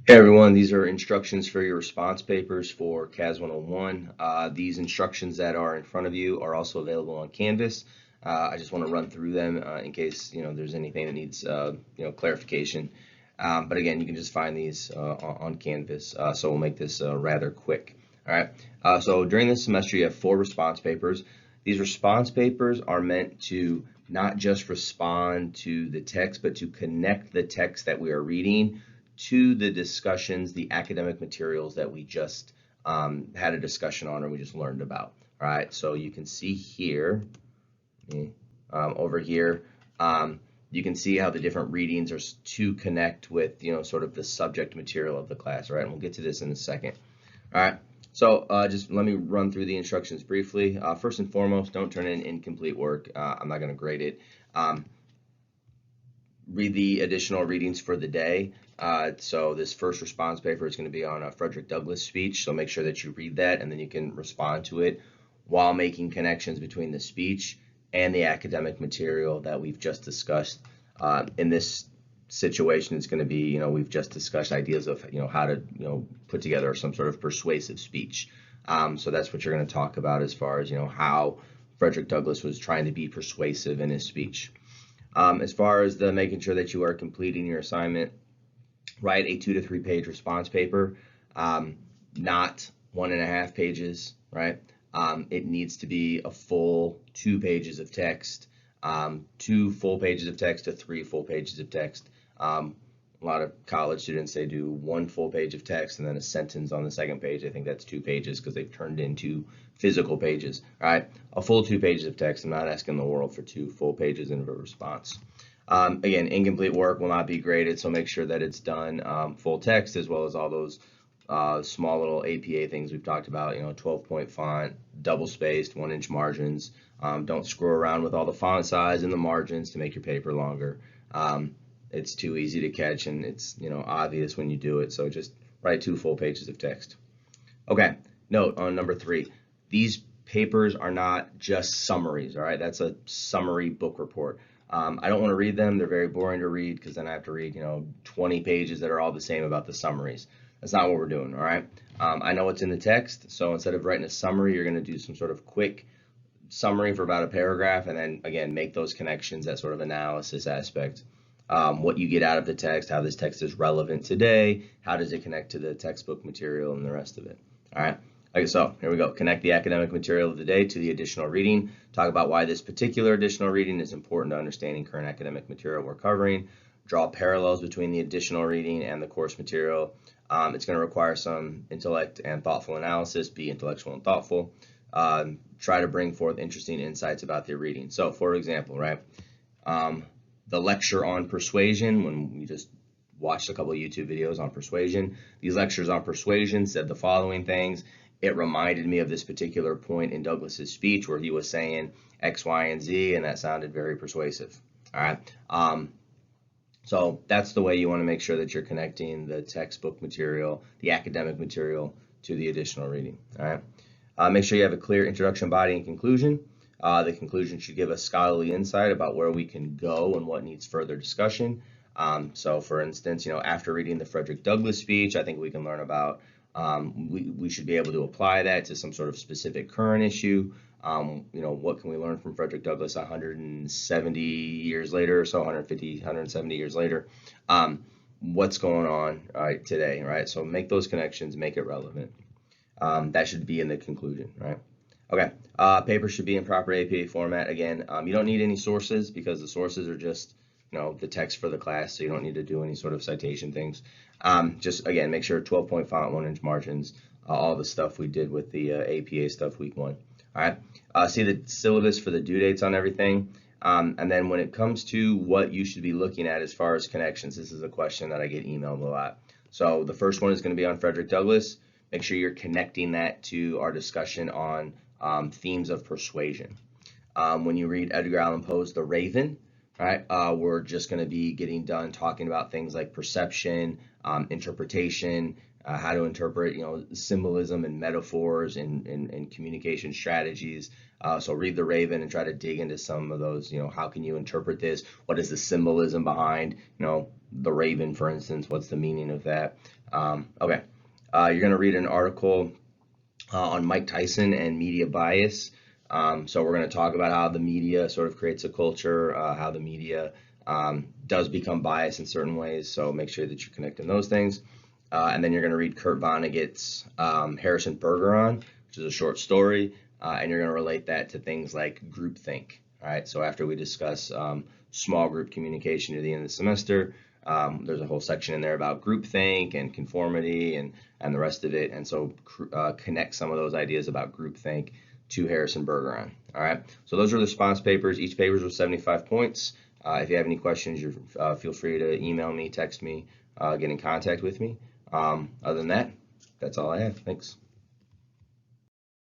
Hey everyone, these are instructions for your response papers for CAS 101. These instructions that are in front of you are also available on Canvas. I just want to run through them in case there's anything that needs clarification. But again, you can just find these on Canvas. So we'll make this rather quick. All right. So during this semester, you have 4 response papers. These response papers are meant to not just respond to the text, but to connect the text that we are reading to the discussions, the academic materials that we just had a discussion on or we just learned about. All right, so you can see here, over here, you can see how the different readings are to connect with, sort of the subject material of the class, right? And we'll get to this in a second. All right, so just let me run through the instructions briefly. First and foremost, don't turn in incomplete work. I'm not going to grade it. Read the additional readings for the day. So this first response paper is going to be on a Frederick Douglass speech, so make sure that you read that and then you can respond to it while making connections between the speech and the academic material that we've just discussed. In this situation, it's going to be, we've just discussed ideas of, how to, put together some sort of persuasive speech. So that's what you're going to talk about as far as, how Frederick Douglass was trying to be persuasive in his speech. As far as the making sure that you are completing your assignment, write a 2 to 3 page response paper, not 1.5 pages, right? It needs to be a full 2 pages of text, 2 full pages of text to 3 full pages of text. A lot of college students, they do 1 full page of text and then a sentence on the second page. I think that's 2 pages because they've turned into physical pages. All right, a full 2 pages of text. I'm not asking the world for 2 full pages in a response. Again, incomplete work will not be graded, so make sure that it's done full text as well as all those small little APA things we've talked about, 12-point font, double spaced, 1-inch margins. Don't screw around with all the font size and the margins to make your paper longer. It's too easy to catch and it's obvious when you do it, so just write 2 full pages of text. Okay, note on number 3, these papers are not just summaries, all right? That's a summary book report. I don't want to read them. They're very boring to read because then I have to read 20 pages that are all the same about the summaries. That's not what we're doing, all right? I know what's in the text, so instead of writing a summary, you're going to do some sort of quick summary for about a paragraph and then again make those connections, that sort of analysis aspect. What you get out of the text, how this text is relevant today, how does it connect to the textbook material and the rest of it. All right, okay, so here we go. Connect the academic material of the day to the additional reading. Talk about why this particular additional reading is important to understanding current academic material we're covering. Draw parallels between the additional reading and the course material. It's going to require some intellect and thoughtful analysis. Be intellectual and thoughtful. Try to bring forth interesting insights about the reading. So, for example, right, the lecture on persuasion, when we just watched a couple of YouTube videos on persuasion, these lectures on persuasion said the following things. It reminded me of this particular point in Douglass's speech where he was saying X, Y, and Z, and that sounded very persuasive. All right. So that's the way you want to make sure that you're connecting the textbook material, the academic material, to the additional reading. All right. Make sure you have a clear introduction, body, and conclusion. The conclusion should give us scholarly insight about where we can go and what needs further discussion. So for instance, after reading the Frederick Douglass speech, I think we can learn about, we should be able to apply that to some sort of specific current issue. What can we learn from Frederick Douglass 170 years later or so, 150, 170 years later? What's going on today, right? So make those connections, make it relevant. That should be in the conclusion, right? Okay, paper should be in proper APA format. Again, you don't need any sources because the sources are just, the text for the class, so you don't need to do any sort of citation things. Just, again, make sure 12-point font, 1-inch margins, all the stuff we did with the APA stuff week 1. All right, see the syllabus for the due dates on everything. And then when it comes to what you should be looking at as far as connections, this is a question that I get emailed a lot. So the first one is going to be on Frederick Douglass. Make sure you're connecting that to our discussion on themes of persuasion. When you read Edgar Allan Poe's The Raven, right, we're just going to be getting done talking about things like perception, interpretation, how to interpret, symbolism and metaphors and communication strategies. So read The Raven and try to dig into some of those, how can you interpret this? What is the symbolism behind, the raven, for instance. What's the meaning of that? Okay. You're going to read an article on Mike Tyson and media bias. So we're going to talk about how the media sort of creates a culture, how the media does become biased in certain ways. So make sure that you're connecting those things. And then you're going to read Kurt Vonnegut's Harrison Bergeron, which is a short story, and you're going to relate that to things like groupthink. All right. So after we discuss small group communication at the end of the semester, there's a whole section in there about groupthink and conformity and the rest of it. And so connect some of those ideas about groupthink to Harrison Bergeron. All right. So those are the response papers. Each paper is with 75 points. If you have any questions, feel free to email me, text me, get in contact with me. Other than that, that's all I have. Thanks.